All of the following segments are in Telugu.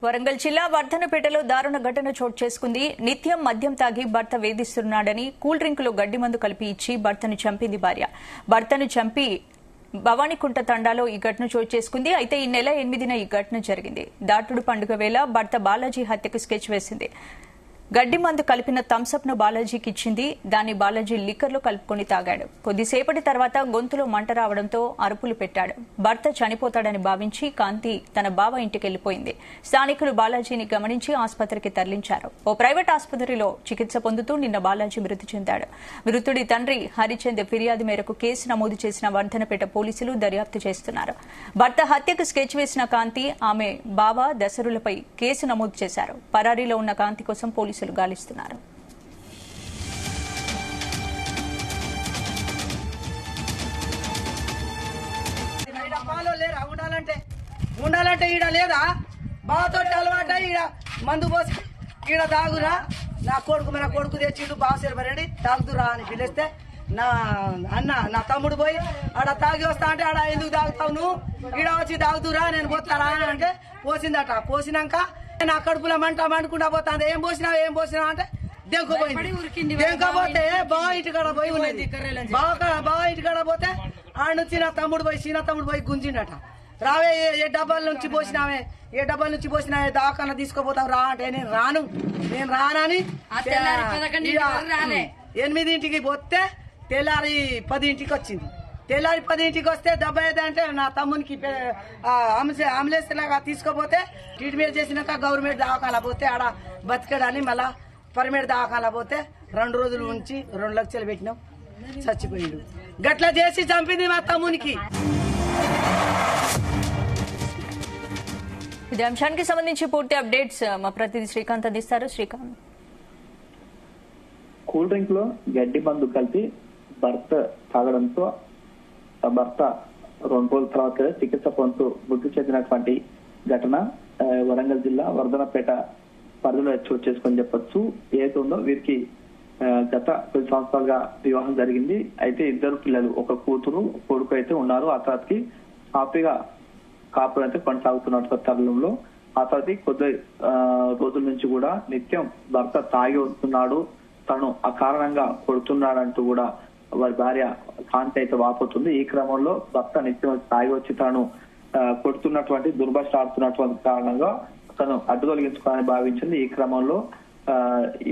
వరంగల్ జిల్లా వర్ధనపేటలో దారుణ ఘటన చోటు చేసుకుంది. నిత్యం మద్యం తాగి భర్త వేధిస్తున్నాడని కూల్ డ్రింకులో గడ్డి మందు కలిపి ఇచ్చి భర్తను చంపింది భార్య. భర్తను చంపి భవానీకుంట తండాలో ఈ ఘటన చోటు చేసుకుంది. అయితే ఈ నెల 8న ఈ ఘటన జరిగింది. దాటుడు పండుగ వేళ భర్త బాలాజీ హత్యకు స్కెచ్ వేసింది. గడ్డి మందు కలిపిన థమ్సప్ ను బాలాజీకి ఇచ్చింది. దాన్ని బాలాజీ లిక్కర్లో కలుపుకుని తాగాడు. కొద్దిసేపటి తర్వాత గొంతులో మంట రావడంతో అరుపులు పెట్టాడు. భర్త చనిపోతాడని భావించి కాంతి తన బావ ఇంటికెళ్లిపోయింది. స్థానికులు బాలాజీని గమనించి ఆసుపత్రికి తరలించారు. ఓ ప్రైవేట్ ఆసుపత్రిలో చికిత్స పొందుతూ నిన్న బాలాజీ మృతి చెందాడు. మృతుడి తండ్రి హరిచంద్ ఫిర్యాదు మేరకు కేసు నమోదు చేసిన వర్ధనపేట పోలీసులు దర్యాప్తు చేస్తున్నారు. భర్త హత్యకు స్కెచ్ వేసిన కాంతి, ఆమె బావ దసరులపై కేసు నమోదు చేశారు. పరారీలో ఉన్న కాంతి కోసం పోలీసులు గాలిస్తున్నారు. ఉండాలంటే ఈడ లేదా బావతో అలవాట ఈడ మందు పోసి ఈడ తాగురా నా కొడుకు తెచ్చిండు బావ సరిపడండి తాగుతురా అని పిలిస్తే నా అన్న నా తమ్ముడు పోయి ఆడ తాగి వస్తా అంటే ఆడ ఎందుకు తాగుతావు నువ్వు ఈడ వచ్చి తాగుతురా నేను పోతారా అని అంటే పోసిందట. పోసినాక నా కడుపులో మంట మండుకుండా పోతాను. ఏం పోసినావు అంటే దెంకపోతే బావ ఇంటికాడ పోయి ఉన్నది. బావ ఇంటికాడ పోతే ఆడ నుంచి నా తమ్ముడు పోయి గుంజిండట. రావే ఏ డబ్బాల నుంచి పోసినావే దాకాన తీసుకుపోతావు రా అంటే నేను రానని 8ంటికి పోతే తెల్లారి 10ంటికి వచ్చింది. తెల్లారి 10ంటికి వస్తే దెబ్బ అంటే నా తమ్మునికి అంబులెన్స్ లాగా తీసుకుపోతే ట్రీట్మెంట్ చేసినాక గవర్నమెంట్ దవాఖానా పోతే ఆడ బతికడాన్ని మళ్ళా పర్మనెంట్ దవాఖానా పోతే 2 రోజులు ఉంచి 2 లక్షలు పెట్టినాం. చచ్చిపోయిండు. గట్ల చేసి చంపింది మా తమ్మునికి. ఇదే అంశానికి సంబంధించి పూర్తి అప్డేట్స్ మా ప్రతినిధి శ్రీకాంత్ అందిస్తారు. శ్రీకాంత్, కూల్ డ్రింక్ లో గడ్డి మందు కలిపి భర్త తాగడంతో భర్త 2 రోజుల తర్వాత చికిత్స పొందుతూ మృతి చెందినటువంటి ఘటన వరంగల్ జిల్లా వర్ధనపేట పరిధిలో చోటు చేసుకొని చెప్పొచ్చు. ఏదైతే ఉందో వీరికి గత 10 సంవత్సరాలుగా వివాహం జరిగింది. అయితే 2 పిల్లలు, ఒక కూతురు కొడుకు అయితే ఉన్నారు. ఆ తర్వాతకి హ్యాపీగా కాపురం అయితే కొనసాగుతున్నటువంటి తరుణంలో ఆ తర్వాత కొద్ది రోజుల నుంచి కూడా నిత్యం భర్త తాగి వస్తున్నాడు, తను అకారణంగా కొడుతున్నాడంటూ కూడా వారి భార్య కాంతి అయితే వాపోతుంది. ఈ క్రమంలో భర్త నిత్యం తాగి వచ్చి తను కొడుతున్నటువంటి దుర్భాష ఆడుతున్నటువంటి కారణంగా తను అడ్డు తొలగించుకోవాలని భావించింది. ఈ క్రమంలో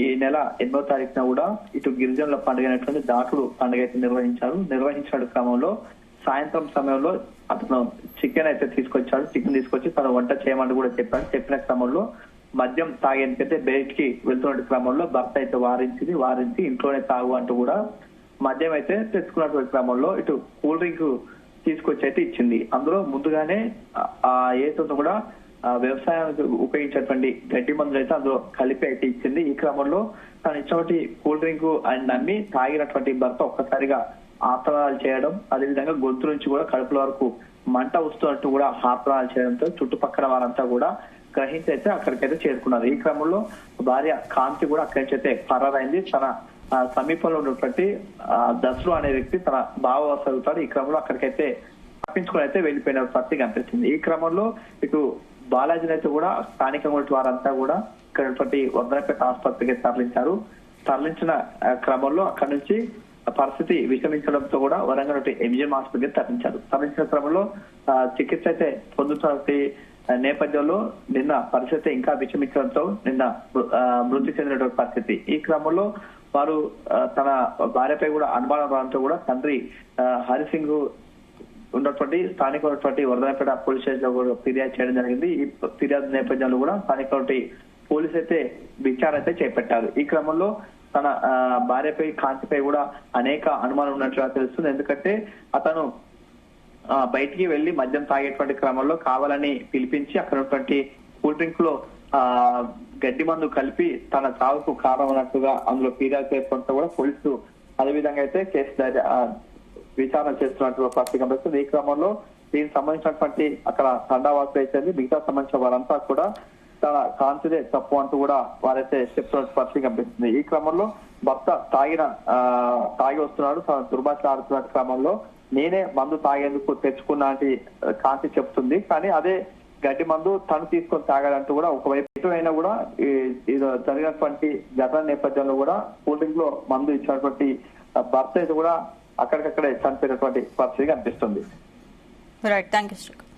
ఈ నెల 8వ తారీఖున కూడా ఇటు గిరిజనుల పండుగ అయినటువంటి దాటుడు పండుగ అయితే నిర్వహించిన క్రమంలో సాయంత్రం సమయంలో అతను చికెన్ అయితే తీసుకొచ్చాడు. చికెన్ తీసుకొచ్చి తను వంట చేయమని కూడా చెప్పిన క్రమంలో మద్యం తాగేందుకైతే బయటికి వెళ్తున్న క్రమంలో భర్త అయితే వారించి ఇంట్లోనే తాగు అంటూ కూడా మద్యం అయితే తెచ్చుకున్నటువంటి క్రమంలో ఇటు కూల్ డ్రింక్ తీసుకొచ్చి అయితే ఇచ్చింది. అందులో ముందుగానే ఏదో కూడా వ్యవసాయానికి ఉపయోగించేటువంటి గడ్డి మందులు అయితే అందులో కలిపి అయితే ఇచ్చింది. ఈ క్రమంలో తను ఇచ్చినటువంటి కూల్ డ్రింక్ ఆయన నమ్మి తాగినటువంటి భర్త ఒక్కసారిగా ఆత్మనాలు చేయడం, అదేవిధంగా గొంతు నుంచి కూడా కడుపుల వరకు మంట వస్తున్నట్టు కూడా ఆత్మనాలు చేయడంతో చుట్టుపక్కల వారంతా కూడా గ్రహించి అయితే అక్కడికైతే చేరుకున్నారు. ఈ క్రమంలో భార్య కాంతి కూడా అక్కడి నుంచి అయితే పరారైంది. తన సమీపంలో ఉన్నటువంటి దసరు అనే వ్యక్తి తన బావ వస్తాడు. ఈ క్రమంలో అక్కడికైతే తప్పించుకుని అయితే వెళ్లిపోయిన పరిస్థితి కనిపిస్తుంది. ఈ క్రమంలో ఇటు బాలాజీని అయితే కూడా స్థానికంగా వారంతా కూడా ఇక్కడ వర్ధనపేట ఆసుపత్రికి తరలించిన క్రమంలో అక్కడి నుంచి పరిస్థితి విషమించడంతో కూడా వరంగల్ ఎంజిఎం ఆసుపత్రికి తరలించిన క్రమంలో చికిత్స అయితే పొందుతున్న నేపథ్యంలో నిన్న పరిస్థితి ఇంకా విషమించడంతో నిన్న మృతి చెందినటువంటి పరిస్థితి. ఈ క్రమంలో వారు తన భార్యపై కూడా అనుమానం రావడంతో కూడా తండ్రి హరిసింగ్ ఉన్నటువంటి స్థానిక వర్ధనపేట పోలీస్ స్టేషన్ లో కూడా ఫిర్యాదు చేయడం జరిగింది. ఈ ఫిర్యాదు నేపథ్యంలో కూడా స్థానిక పోలీసు అయితే విచారణ అయితే చేపట్టారు. ఈ క్రమంలో తన భార్యపై కాంతిపై కూడా అనేక అనుమానం ఉన్నట్లుగా తెలుస్తుంది. ఎందుకంటే అతను బయటికి వెళ్లి మద్యం తాగేటువంటి క్రమంలో కావాలని పిలిపించి అక్కడ ఉన్నటువంటి కూల్ డ్రింక్ లో గడ్డి మందు కలిపి తన చావుకు కారణమైనట్టుగా అందులో ఫిర్యాదు చేస్తుంటే కూడా పోలీసులు అదేవిధంగా అయితే కేసు విచారణ చేస్తున్నట్టు పరిస్థితి కనిపిస్తుంది. ఈ క్రమంలో దీనికి సంబంధించినటువంటి అక్కడ తండావాసులు అయితే మిగతా సంబంధించిన వారంతా కూడా తన కాంతిదే తప్పు అంటూ కూడా వారైతే చెప్తున్న పరిస్థితి కనిపిస్తుంది. ఈ క్రమంలో భర్త తాగి వస్తున్నాడు, తన దుర్భాష ఆడుతున్న క్రమంలో నేనే మందు తాగేందుకు తెచ్చుకున్నా కాంతి చెప్తుంది. కానీ అదే గడ్డి మందు తను తీసుకొని తాగాడంటూ కూడా ఒకవైపు అయినా కూడా ఇది జరిగినటువంటి ఘటన నేపథ్యంలో కూడా కూల్ డ్రింక్ లో మందు ఇచ్చినటువంటి భర్త అయితే కూడా అక్కడికక్కడే చనిపోయినటువంటి పరిస్థితి కనిపిస్తుంది. Right, thank you Srikanth.